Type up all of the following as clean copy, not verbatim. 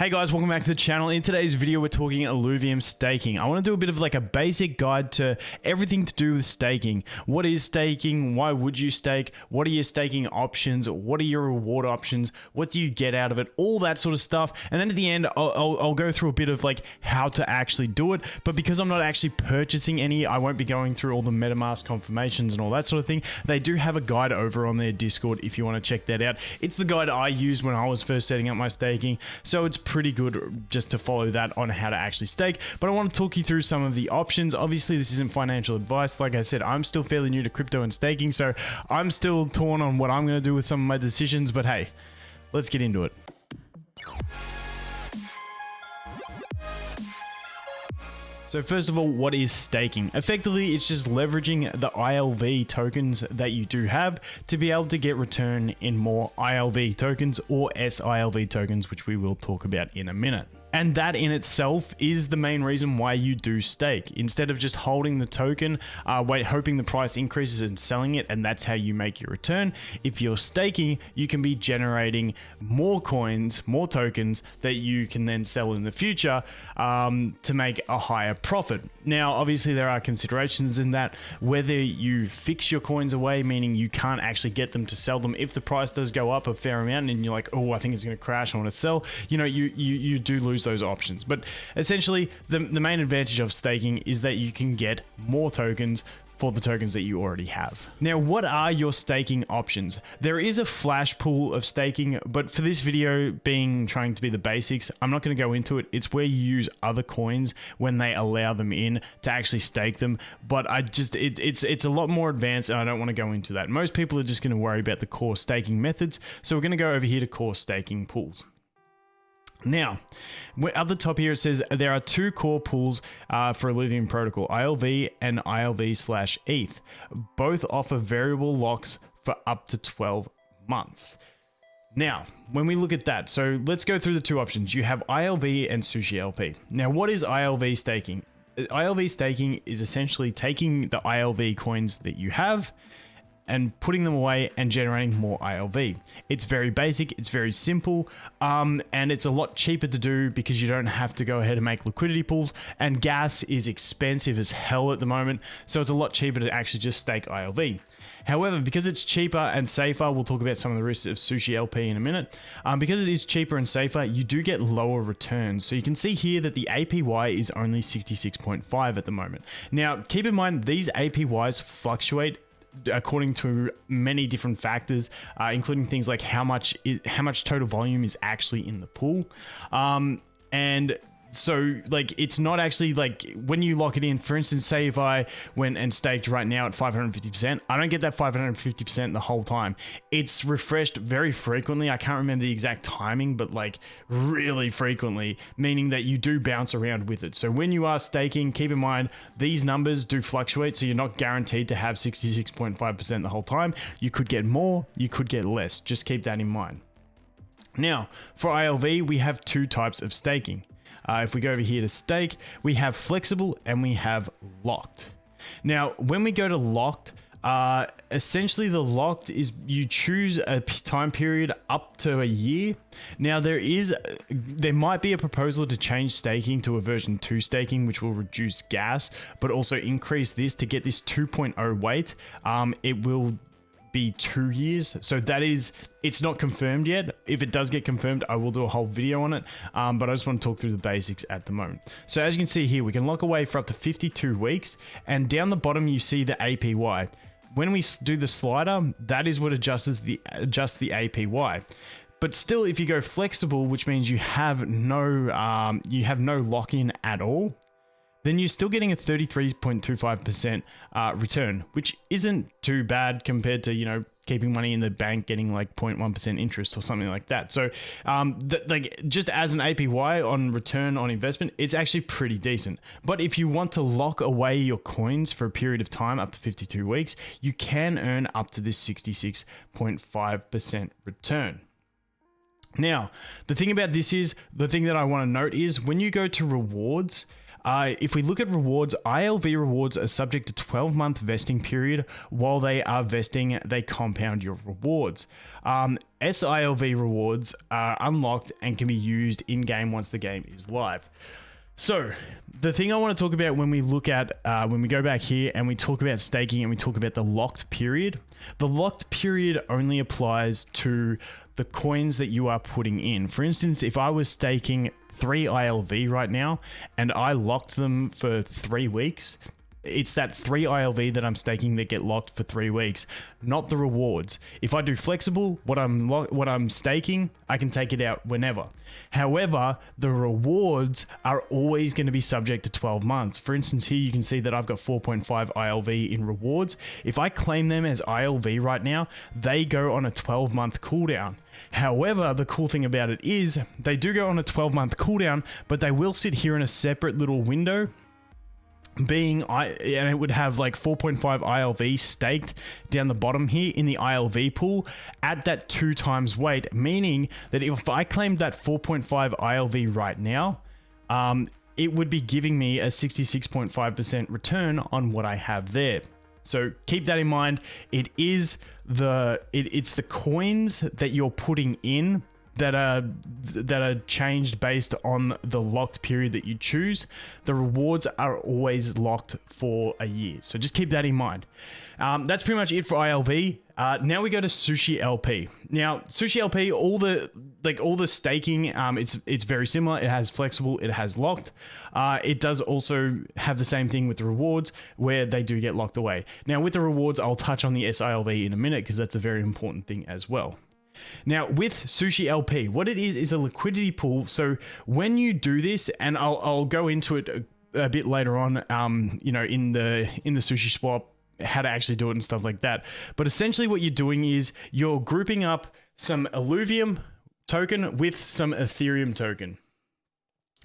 Hey guys, welcome back to the channel. In today's video, we're talking Illuvium staking. I want to do a bit of like a basic guide to everything to do with staking. What is staking? Why would you stake? What are your staking options? What are your reward options? What do you get out of it? All that sort of stuff. And then at the end, I'll go through a bit of like how to actually do it. But because I'm not actually purchasing any, I won't be going through all the MetaMask confirmations and all that sort of thing. They do have a guide over on their Discord if you want to check that out. It's the guide I used when I was first setting up my staking. So it's pretty good just to follow that on how to actually stake. But I want to talk you through some of the options. Obviously, this isn't financial advice. Like I said, I'm still fairly new to crypto and staking, so I'm still torn on what I'm going to do with some of my decisions. But hey, let's get into it. So first of all, what is staking? Effectively, it's just leveraging the ILV tokens that you do have to be able to get return in more ILV tokens or SILV tokens, which we will talk about in a minute. And that in itself is the main reason why you do stake. Instead of just holding the token, hoping the price increases and selling it, and that's how you make your return. If you're staking, you can be generating more coins, more tokens that you can then sell in the future to make a higher profit. Now, obviously there are considerations in that, whether you fix your coins away, meaning you can't actually get them to sell them. If the price does go up a fair amount and you're like, oh, I think it's going to crash, I want to sell, you know, you do lose those options. But essentially the main advantage of staking is that you can get more tokens for the tokens that you already have. Now, what are your staking options? There is a flash pool of staking, but for this video trying to be the basics, I'm not going to go into it. It's where you use other coins when they allow them in to actually stake them. But it's a lot more advanced and I don't want to go into that. Most people are just going to worry about the core staking methods. So we're going to go over here to core staking pools. Now, at the top here, it says there are two core pools for Illuvium protocol, ILV and ILV/ETH. Both offer variable locks for up to 12 months. Now, when we look at that, so let's go through the two options. You have ILV and Sushi LP. Now, what is ILV staking? ILV staking is essentially taking the ILV coins that you have and putting them away and generating more ILV. It's very basic, it's very simple, and it's a lot cheaper to do because you don't have to go ahead and make liquidity pools, and gas is expensive as hell at the moment, so it's a lot cheaper to actually just stake ILV. However, because it's cheaper and safer, we'll talk about some of the risks of Sushi LP in a minute. Because it is cheaper and safer, you do get lower returns. So you can see here that the APY is only 66.5 at the moment. Now, keep in mind, these APYs fluctuate according to many different factors, including things like how much total volume is actually in the pool, and so like it's not actually like when you lock it in. For instance, say if I went and staked right now at 550%, I don't get that 550% the whole time. It's refreshed very frequently. I can't remember the exact timing, but like really frequently, meaning that you do bounce around with it. So when you are staking, keep in mind these numbers do fluctuate, so you're not guaranteed to have 66.5% the whole time. You could get more, you could get less. Just keep that in mind. Now, for ILV, we have two types of staking. If we go over here to stake, we have flexible and we have locked. Now, when we go to locked, essentially the locked is you choose a time period up to a year. Now there might be a proposal to change staking to a version 2 staking, which will reduce gas, but also increase this to get this 2.0 weight. It will be 2 years, so it's not confirmed yet. If it does get confirmed, I will do a whole video on it, but I just want to talk through the basics at the moment. So as you can see here, we can lock away for up to 52 weeks, and down the bottom you see the APY. When we do the slider, that is what adjusts the APY. But still, if you go flexible, which means you have no lock-in at all, then you're still getting a 33.25% return, which isn't too bad compared to, you know, keeping money in the bank, getting like 0.1% interest or something like that. So like just as an APY on return on investment, it's actually pretty decent. But if you want to lock away your coins for a period of time, up to 52 weeks, you can earn up to this 66.5% return. Now, the thing about this is, the thing that I want to note is when you go to rewards, If we look at rewards, ILV rewards are subject to 12-month vesting period. While they are vesting, they compound your rewards. SILV rewards are unlocked and can be used in-game once the game is live. So the thing I want to talk about when we look at, when we go back here and we talk about staking and we talk about the locked period, the locked period only applies to the coins that you are putting in. For instance, if I was staking 3 ILV right now and I locked them for 3 weeks, it's that 3 ILV that I'm staking that get locked for 3 weeks, not the rewards. If I do flexible, what I'm staking, I can take it out whenever. However, the rewards are always going to be subject to 12 months. For instance, here you can see that I've got 4.5 ILV in rewards. If I claim them as ILV right now, they go on a 12-month cooldown. However, the cool thing about it is they do go on a 12-month cooldown, but they will sit here in a separate little window, and it would have like 4.5 ILV staked down the bottom here in the ILV pool at that 2 times weight, meaning that if I claimed that 4.5 ILV right now, it would be giving me a 66.5% return on what I have there. So keep that in mind. It's the coins that you're putting in that are changed based on the locked period that you choose. The rewards are always locked for a year, so just keep that in mind. That's pretty much it for ILV. Now we go to Sushi LP. Now Sushi LP, all the staking, it's very similar. It has flexible, it has locked. It does also have the same thing with the rewards, where they do get locked away. Now with the rewards, I'll touch on the SILV in a minute because that's a very important thing as well. Now with Sushi LP, what it is a liquidity pool. So when you do this, and I'll go into it a bit later on, in the Sushi Swap, how to actually do it and stuff like that. But essentially what you're doing is you're grouping up some Illuvium token with some Ethereum token.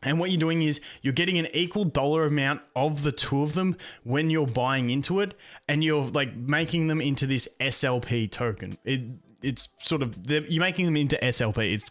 And what you're doing is you're getting an equal dollar amount of the two of them when you're buying into it, and you're like making them into this SLP token. It's sort of, you're making them into SLP. It's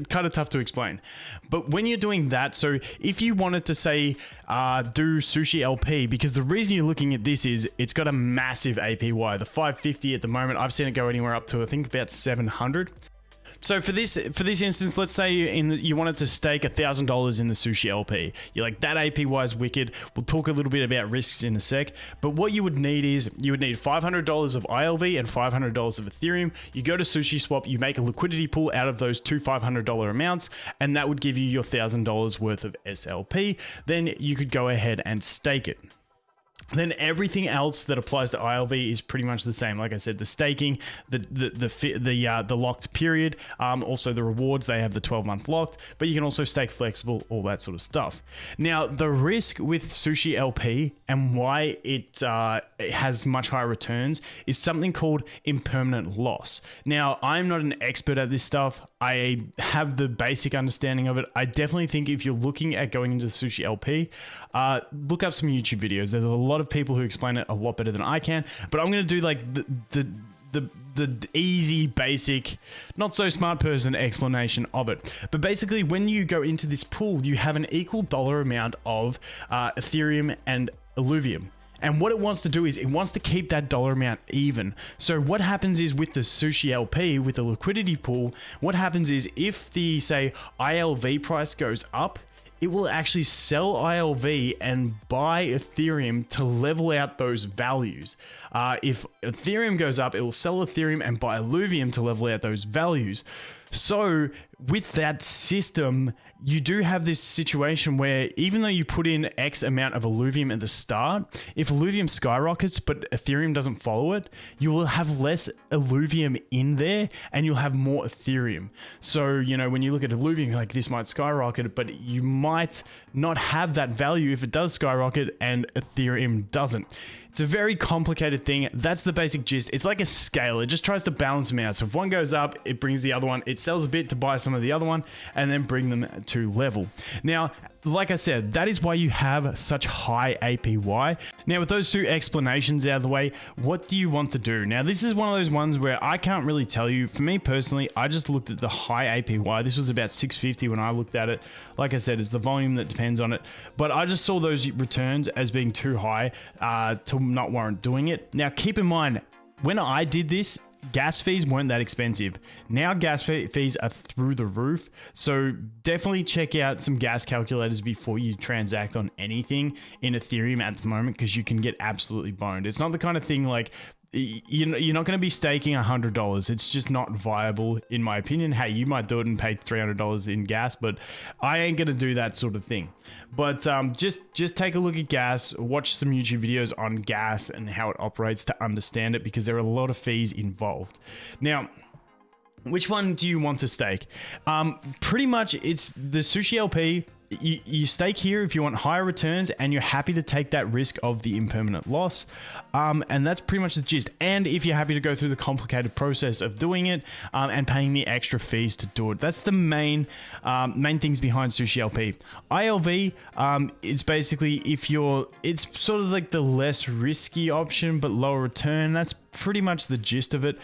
kind of tough to explain. But when you're doing that, so if you wanted to say, do Sushi LP, because the reason you're looking at this is it's got a massive APY. The 550 at the moment, I've seen it go anywhere up to, I think, about 700. So for this instance, let's say you wanted to stake $1,000 in the Sushi LP. You're like, that APY is wicked. We'll talk a little bit about risks in a sec. But what you would need is you would need $500 of ILV and $500 of Ethereum. You go to Sushi Swap, you make a liquidity pool out of those two $500 amounts, and that would give you your $1,000 worth of SLP. Then you could go ahead and stake it. Then everything else that applies to ILV is pretty much the same. Like I said, the staking, the locked period, also the rewards, they have the 12-month locked, but you can also stake flexible, all that sort of stuff. Now, the risk with Sushi LP and why it has much higher returns is something called impermanent loss. Now, I'm not an expert at this stuff. I have the basic understanding of it. I definitely think if you're looking at going into the Sushi LP, look up some YouTube videos. There's a lot of people who explain it a lot better than I can, but I'm going to do like the easy, basic, not so smart person explanation of it. But basically, when you go into this pool, you have an equal dollar amount of Ethereum and Illuvium. And what it wants to do is it wants to keep that dollar amount even. So what happens is with the Sushi LP, with the liquidity pool, what happens is if the, say, ILV price goes up, it will actually sell ILV and buy Ethereum to level out those values. If Ethereum goes up, it will sell Ethereum and buy Illuvium to level out those values. So with that system, you do have this situation where even though you put in X amount of Illuvium at the start, if Illuvium skyrockets but Ethereum doesn't follow it, you will have less Illuvium in there and you'll have more Ethereum. So, when you look at Illuvium, you're like, this might skyrocket, but you might not have that value if it does skyrocket and Ethereum doesn't. It's a very complicated thing. That's the basic gist. It's like a scale. It just tries to balance them out. So if one goes up, it brings the other one. It sells a bit to buy some of the other one and then bring them to level. Now, like I said, that is why you have such high APY. Now, with those two explanations out of the way, what do you want to do? Now, this is one of those ones where I can't really tell you. For me personally, I just looked at the high APY. This was about 650 when I looked at it. Like I said, it's the volume that depends on it. But I just saw those returns as being too high to not warrant doing it. Now, keep in mind, when I did this, gas fees weren't that expensive. Now gas fees are through the roof. So definitely check out some gas calculators before you transact on anything in Ethereum at the moment, because you can get absolutely boned. It's not the kind of thing like you're not going to be staking $100. It's just not viable, in my opinion. Hey, you might do it and pay $300 in gas, but I ain't going to do that sort of thing. But just take a look at gas, watch some YouTube videos on gas and how it operates to understand it, because there are a lot of fees involved. Now, which one do you want to stake? Pretty much it's the Sushi LP. You stake here if you want higher returns and you're happy to take that risk of the impermanent loss. And that's pretty much the gist. And if you're happy to go through the complicated process of doing it and paying the extra fees to do it. That's the main things behind Sushi LP. ILV, it's basically it's sort of like the less risky option, but lower return. That's pretty much the gist of it.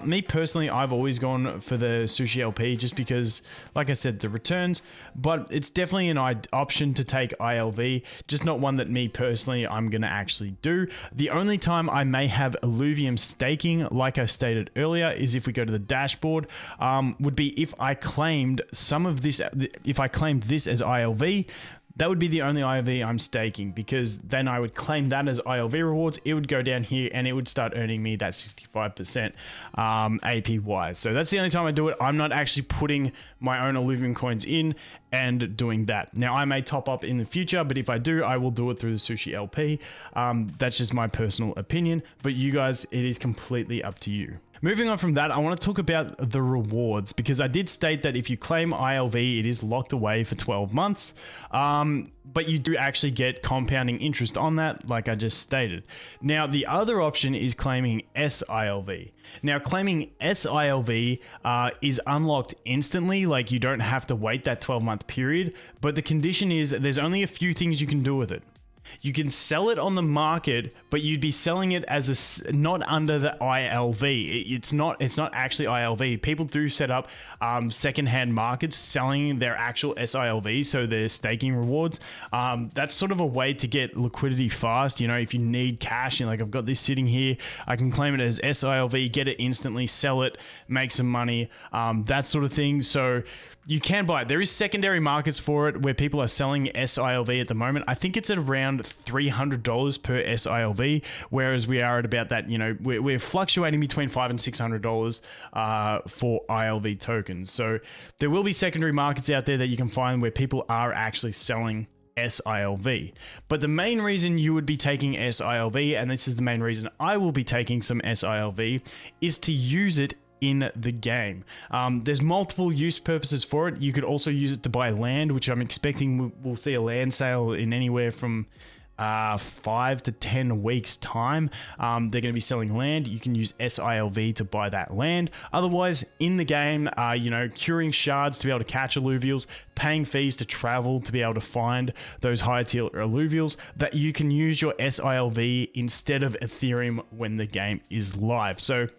Me personally, I've always gone for the Sushi LP just because, like I said, the returns, but it's definitely an option to take ILV, just not one that me personally I'm going to actually do. The only time I may have Illuvium staking, like I stated earlier, is if we go to the dashboard, would be if I claimed some of this, if I claimed this as ILV. That would be the only ILV I'm staking, because then I would claim that as ILV rewards. It would go down here and it would start earning me that 65% APY. So that's the only time I do it. I'm not actually putting my own Illuvium coins in and doing that. Now, I may top up in the future, but if I do, I will do it through the Sushi LP. That's just my personal opinion, but you guys, it is completely up to you. Moving on from that, I want to talk about the rewards, because I did state that if you claim ILV, it is locked away for 12 months, but you do actually get compounding interest on that, like I just stated. Now, the other option is claiming SILV. Now, claiming SILV is unlocked instantly, like you don't have to wait that 12-month period, but the condition is that there's only a few things you can do with it. You can sell it on the market, but you'd be selling it as not under the ILV. It's not actually ILV. People do set up secondhand markets selling their actual SILV, so their staking rewards. That's sort of a way to get liquidity fast. You know, if you need cash, like I've got this sitting here, I can claim it as SILV, get it instantly, sell it, make some money, that sort of thing. So you can buy it. There is secondary markets for it where people are selling SILV at the moment. I think it's at around $300 per SILV, whereas we are at about that, you know, we're fluctuating between $500 and $600 for ILV tokens. So there will be secondary markets out there that you can find where people are actually selling SILV. But the main reason you would be taking SILV, and this is the main reason I will be taking some SILV, is to use it in the game. There's multiple use purposes for it. You could also use it to buy land, which I'm expecting we'll see a land sale in anywhere from 5 to 10 weeks time. They're going to be selling land. You can use SILV to buy that land. Otherwise, in the game, you know, curing shards to be able to catch Illuvials, paying fees to travel to be able to find those higher tier Illuvials, that you can use your SILV instead of Ethereum when the game is live. So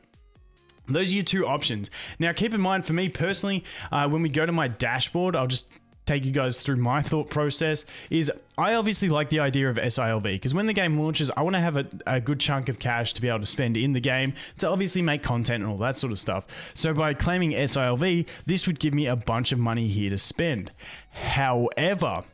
those are your two options. Now, keep in mind, for me personally, when we go to my dashboard, I'll just take you guys through my thought process, is I obviously like the idea of SILV, because when the game launches, I want to have a good chunk of cash to be able to spend in the game to obviously make content and all that sort of stuff. So by claiming SILV, this would give me a bunch of money here to spend. However,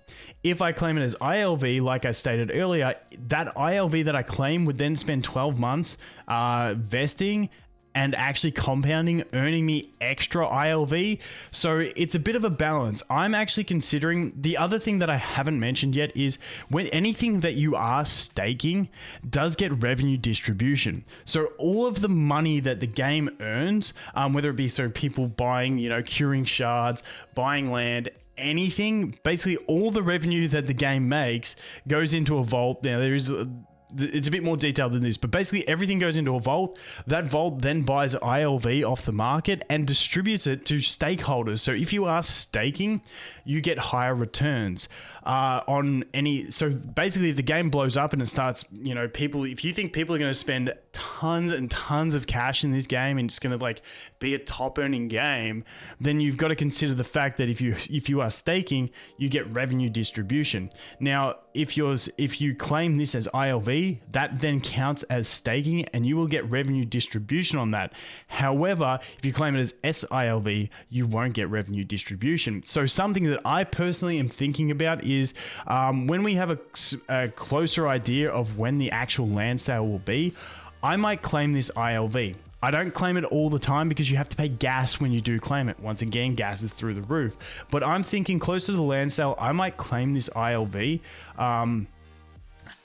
if I claim it as ILV, like I stated earlier, that ILV that I claim would then spend 12 months vesting and actually compounding, earning me extra ILV. So it's a bit of a balance. I'm actually considering, the other thing that I haven't mentioned yet is when anything that you are staking does get revenue distribution. So all of the money that the game earns, whether it be through people buying, you know, curing shards, buying land, anything, basically all the revenue that the game makes goes into a vault. Now there is it's a bit more detailed than this, but basically everything goes into a vault. That vault then buys ILV off the market and distributes it to stakeholders. So if you are staking, you get higher returns on any. So basically, if the game blows up and it starts, if you think people are going to spend tons and tons of cash in this game and it's going to like be a top earning game, then you've got to consider the fact that if you are staking, you get revenue distribution. Now, if you claim this as ILV, that then counts as staking and you will get revenue distribution on that. However, if you claim it as SILV, you won't get revenue distribution. So something that I personally am thinking about is when we have a closer idea of when the actual land sale will be, I might claim this ILV. I don't claim it all the time because you have to pay gas when you do claim it. Once again, gas is through the roof. But I'm thinking closer to the land sale, I might claim this ILV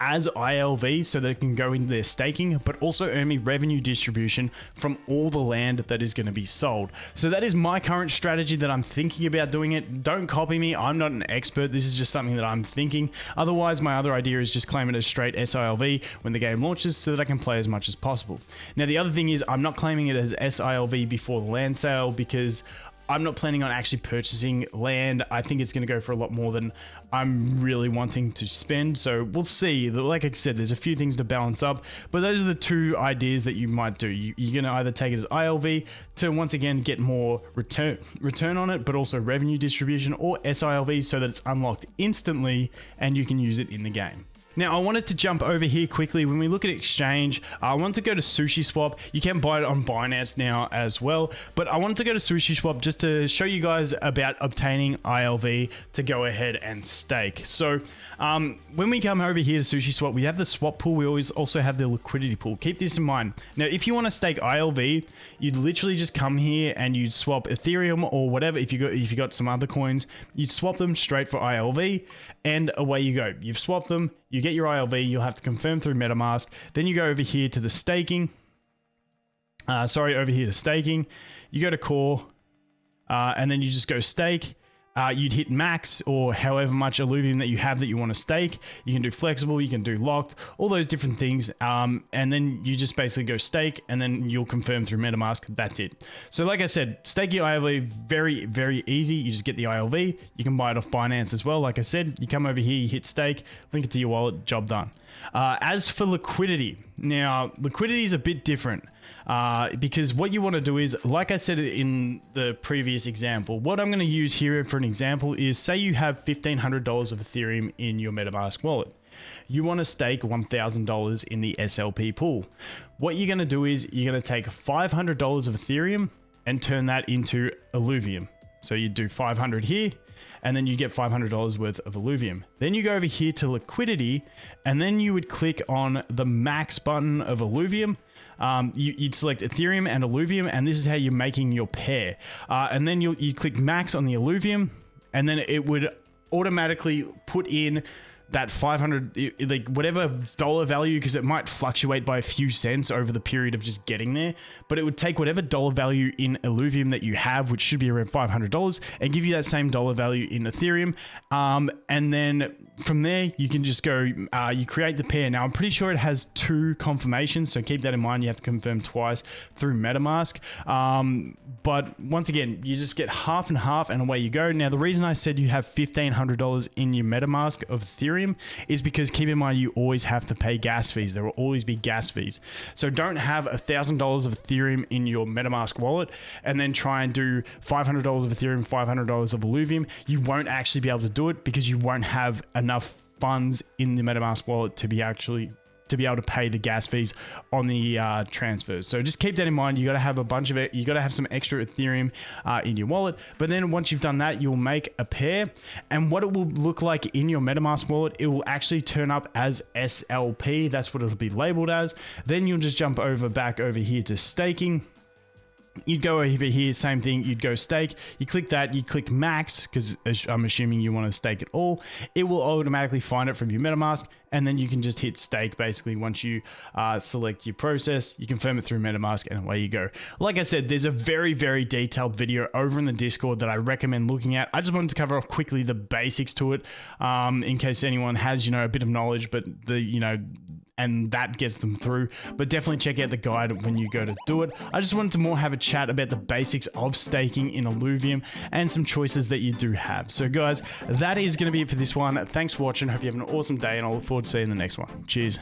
as ILV so that it can go into their staking, but also earn me revenue distribution from all the land that is going to be sold. So that is my current strategy that I'm thinking about doing it. Don't copy me. I'm not an expert. This is just something that I'm thinking. Otherwise, my other idea is just claim it as straight SILV when the game launches so that I can play as much as possible. Now, the other thing is I'm not claiming it as SILV before the land sale because I'm not planning on actually purchasing land. I think it's going to go for a lot more than I'm really wanting to spend. So we'll see. Like I said, there's a few things to balance up, but those are the two ideas that you might do. You're going to either take it as ILV to once again get more return on it, but also revenue distribution, or SILV so that it's unlocked instantly and you can use it in the game. Now, I wanted to jump over here quickly. When we look at exchange, I want to go to SushiSwap. You can buy it on Binance now as well, but I wanted to go to SushiSwap just to show you guys about obtaining ILV to go ahead and stake. So when we come over here to SushiSwap, we have the swap pool. We always also have the liquidity pool. Keep this in mind. Now, if you want to stake ILV, you'd literally just come here and you'd swap Ethereum or whatever. If you got some other coins, you'd swap them straight for ILV, and away you go. You've swapped them, you get your ILV, you'll have to confirm through MetaMask. Then you go over here to the staking. Over here to staking. You go to core, and then you just go stake. You'd hit max or however much Illuvium that you have that you want to stake. You can do flexible, you can do locked, all those different things. And then you just basically go stake and then you'll confirm through MetaMask. That's it. So like I said, stake your ILV, very, very easy. You just get the ILV. You can buy it off Binance as well. Like I said, you come over here, you hit stake, link it to your wallet, job done. As for liquidity, now liquidity is a bit different. Because what you want to do is, like I said in the previous example, what I'm going to use here for an example is, say you have $1,500 of Ethereum in your MetaMask wallet. You want to stake $1,000 in the SLP pool. What you're going to do is you're going to take $500 of Ethereum and turn that into Illuvium. So you do 500 here, and then you get $500 worth of Illuvium. Then you go over here to liquidity, and then you would click on the max button of Illuvium. You'd select Ethereum and Illuvium, and this is how you're making your pair. And then you click max on the Illuvium, and then it would automatically put in that 500, like whatever dollar value, because it might fluctuate by a few cents over the period of just getting there, but it would take whatever dollar value in Illuvium that you have, which should be around $500, and give you that same dollar value in Ethereum. And then from there, you can just go, you create the pair. Now, I'm pretty sure it has 2 confirmations, so keep that in mind. You have to confirm twice through MetaMask. But once again, you just get half and half, and away you go. Now, the reason I said you have $1,500 in your MetaMask of Ethereum is because keep in mind, you always have to pay gas fees. There will always be gas fees. So don't have $1,000 of Ethereum in your MetaMask wallet and then try and do $500 of Ethereum, $500 of Illuvium. You won't actually be able to do it because you won't have enough funds in the MetaMask wallet to be able to pay the gas fees on the transfers. So just keep that in mind. You got to have a bunch of it. You got to have some extra Ethereum in your wallet. But then once you've done that, you'll make a pair. And what it will look like in your MetaMask wallet, it will actually turn up as SLP. That's what it'll be labeled as. Then you'll just jump back over here to staking. You'd go over here, same thing, you'd go stake, you click that, you click max, because I'm assuming you want to stake it all. It will automatically find it from your MetaMask, and then you can just hit stake basically once you select your process, you confirm it through MetaMask, and away you go. Like I said, there's a very, very detailed video over in the Discord that I recommend looking at. I just wanted to cover off quickly the basics to it, in case anyone has, a bit of knowledge, but and that gets them through. But definitely check out the guide when you go to do it. I just wanted to more have a chat about the basics of staking in Illuvium and some choices that you do have. So guys, that is going to be it for this one. Thanks for watching. Hope you have an awesome day, and I look forward to seeing you in the next one. Cheers.